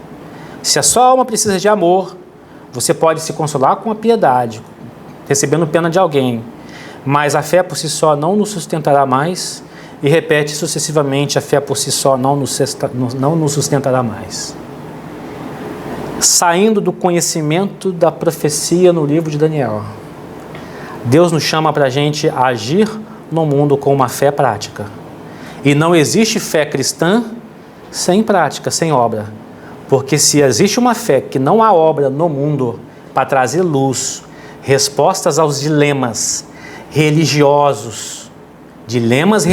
Se a sua alma precisa de amor, você pode se consolar com a piedade, recebendo pena de alguém. Mas a fé por si só não nos sustentará mais. E repete sucessivamente: a fé por si só não nos sustentará mais. saindo do conhecimento da profecia no livro de Daniel. Deus nos chama para a gente agir no mundo com uma fé prática. E não existe fé cristã sem prática, sem obra. Porque se existe uma fé que não há obra no mundo para trazer luz, respostas aos dilemas religiosos, dilemas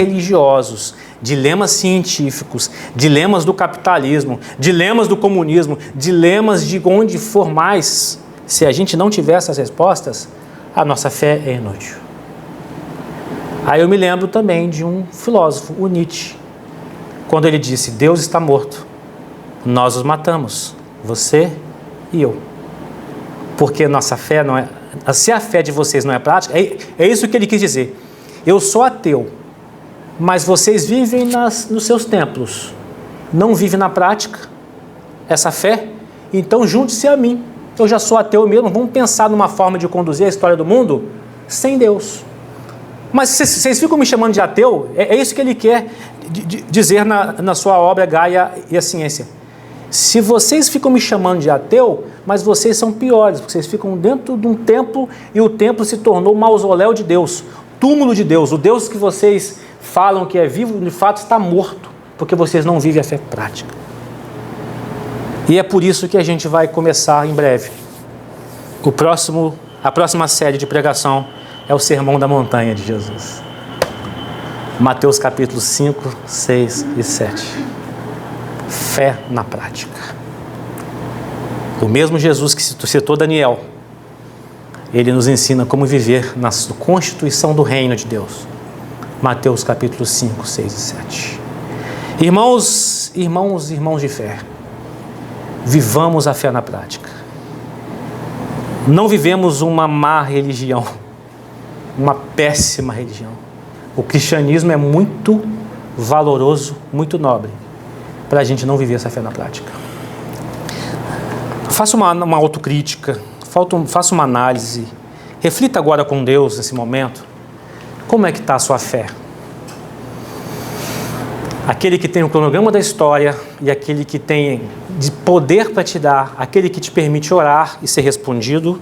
científicos, dilemas do capitalismo, dilemas do comunismo, dilemas de onde for mais, se a gente não tiver essas respostas, a nossa fé é inútil. Aí eu me lembro também de um filósofo, o Nietzsche, quando ele disse: Deus está morto, nós os matamos, você e eu. Porque nossa fé não é... Se a fé de vocês não é prática, é isso que ele quis dizer. Eu sou ateu, mas vocês vivem nos seus templos, não vivem na prática essa fé, então junte-se a mim. Eu já sou ateu mesmo, vamos pensar numa forma de conduzir a história do mundo sem Deus. Mas vocês ficam me chamando de ateu, é isso que ele quer dizer na sua obra Gaia e a Ciência. Se vocês ficam me chamando de ateu, mas vocês são piores, porque vocês ficam dentro de um templo e o templo se tornou o mausoléu de Deus, túmulo de Deus. O Deus que vocês falam que é vivo, de fato está morto, porque vocês não vivem a fé prática. E é por isso que a gente vai começar em breve. A próxima série de pregação é o Sermão da Montanha de Jesus. Mateus capítulos 5, 6 e 7. Fé na prática. O mesmo Jesus que citou Daniel, ele nos ensina como viver na constituição do reino de Deus. Mateus capítulos 5, 6 e 7. Irmãos de fé, vivamos a fé na prática. Não vivemos uma má religião, uma péssima religião. O cristianismo é muito valoroso, muito nobre, para a gente não viver essa fé na prática. Faça uma autocrítica, faça uma análise, reflita agora com Deus nesse momento, como é que está a sua fé? Aquele que tem o cronograma da história e aquele que tem de poder para te dar, aquele que te permite orar e ser respondido,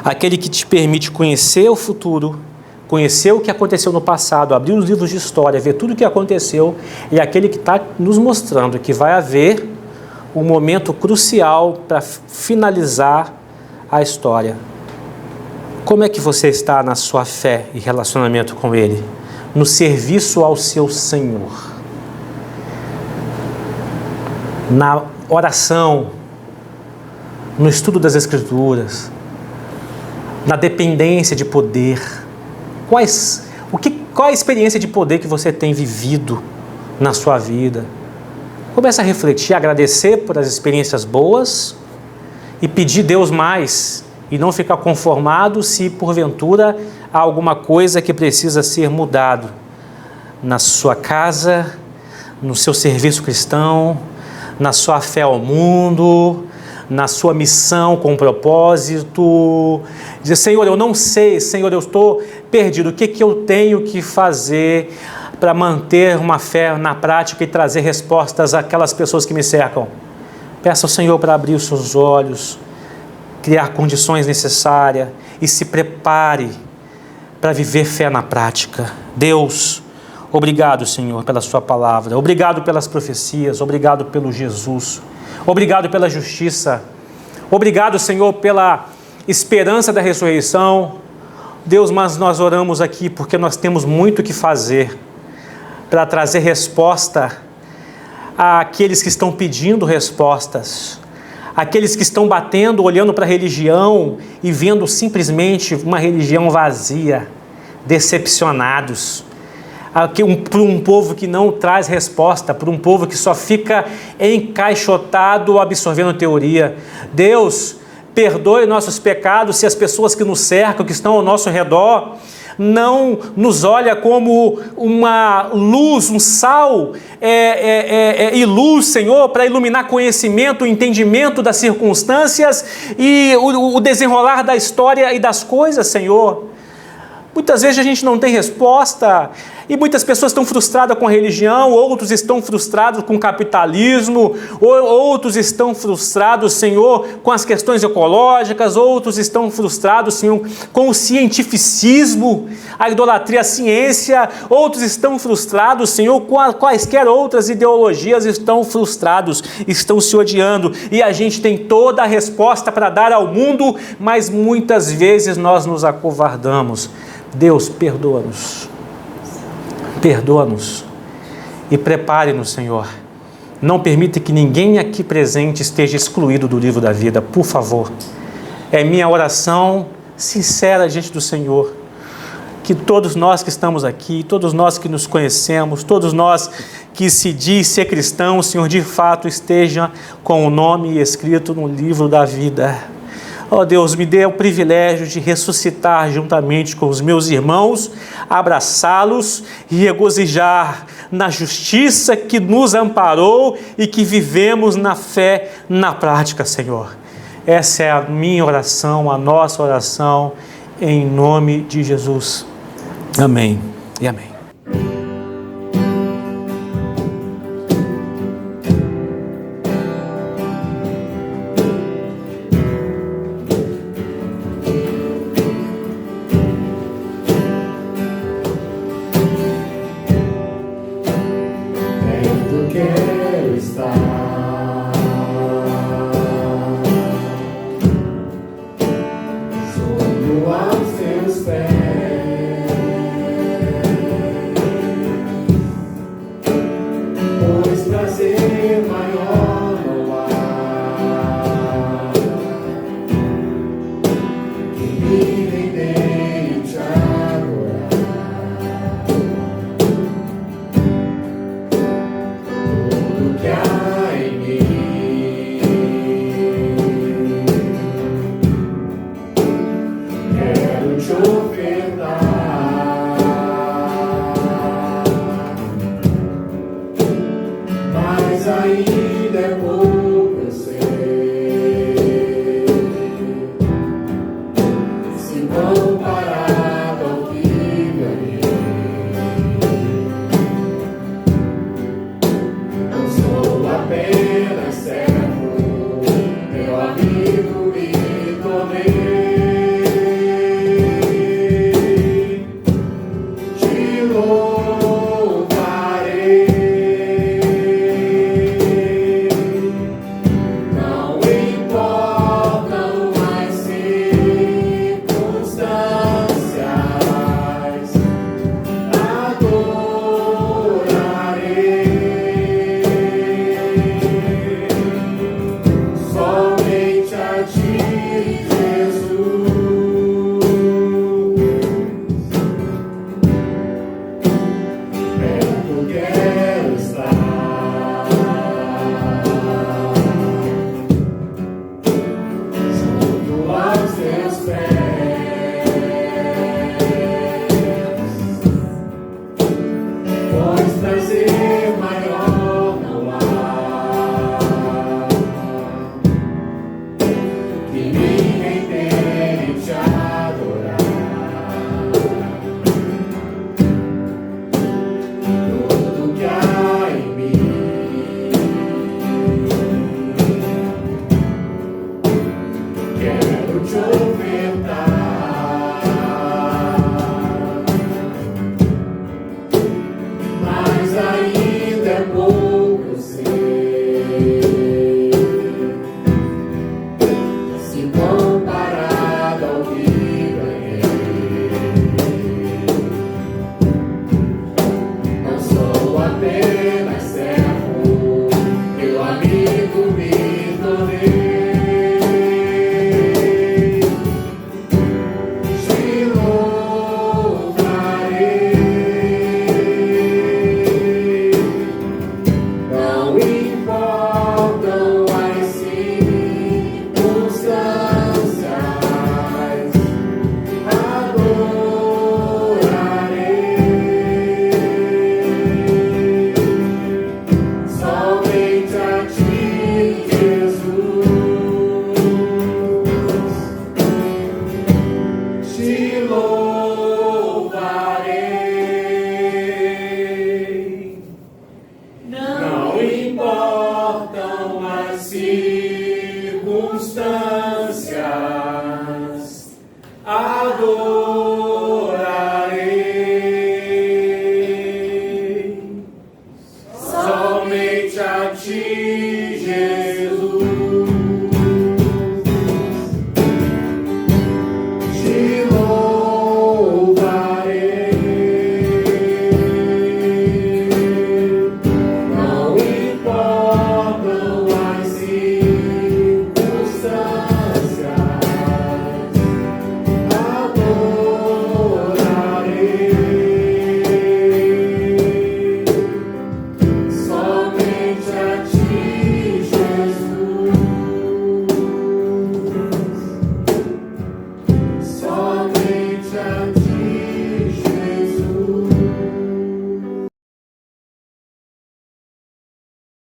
aquele que te permite conhecer o futuro, conhecer o que aconteceu no passado, abrir os livros de história, ver tudo o que aconteceu, e aquele que está nos mostrando que vai haver um momento crucial para finalizar a história. Como é que você está na sua fé e relacionamento com Ele? No serviço ao seu Senhor? Na oração, no estudo das Escrituras, na dependência de poder. Qual a experiência de poder que você tem vivido na sua vida? Comece a refletir, agradecer por as experiências boas e pedir Deus mais e não ficar conformado se porventura há alguma coisa que precisa ser mudado na sua casa, no seu serviço cristão, na sua fé ao mundo, na sua missão com propósito. Dizer: Senhor, eu não sei, Senhor, eu estou perdido, o que eu tenho que fazer para manter uma fé na prática e trazer respostas àquelas pessoas que me cercam? Peça ao Senhor para abrir os seus olhos, criar condições necessárias e se prepare para viver fé na prática. Deus, obrigado, Senhor, pela sua palavra, obrigado pelas profecias, obrigado pelo Jesus, obrigado pela justiça, obrigado, Senhor, pela esperança da ressurreição. Deus, mas nós oramos aqui porque nós temos muito que fazer para trazer resposta àqueles que estão pedindo respostas, aqueles que estão batendo, olhando para a religião e vendo simplesmente uma religião vazia, decepcionados. Para um povo que não traz resposta, para um povo que só fica encaixotado absorvendo teoria. Deus, perdoe nossos pecados se as pessoas que nos cercam, que estão ao nosso redor, não nos olha como uma luz, um sal e luz, Senhor, para iluminar conhecimento, entendimento das circunstâncias e o desenrolar da história e das coisas, Senhor. Muitas vezes a gente não tem resposta E muitas pessoas estão frustradas com a religião, outros estão frustrados com o capitalismo, outros estão frustrados, Senhor, com as questões ecológicas, outros estão frustrados, Senhor, com o cientificismo, a idolatria à ciência, outros estão frustrados, Senhor, com quaisquer outras ideologias, estão frustrados, estão se odiando, e a gente tem toda a resposta para dar ao mundo, mas muitas vezes nós nos acovardamos. Deus, perdoa-nos. Perdoa-nos e prepare-nos, Senhor. Não permita que ninguém aqui presente esteja excluído do livro da vida, por favor. É minha oração sincera diante do Senhor, que todos nós que estamos aqui, todos nós que nos conhecemos, todos nós que se diz ser cristão, Senhor, de fato esteja com o nome escrito no livro da vida. Ó Deus, me dê o privilégio de ressuscitar juntamente com os meus irmãos, abraçá-los e regozijar na justiça que nos amparou e que vivemos na fé, na prática, Senhor. Essa é a minha oração, a nossa oração, em nome de Jesus. Amém e amém.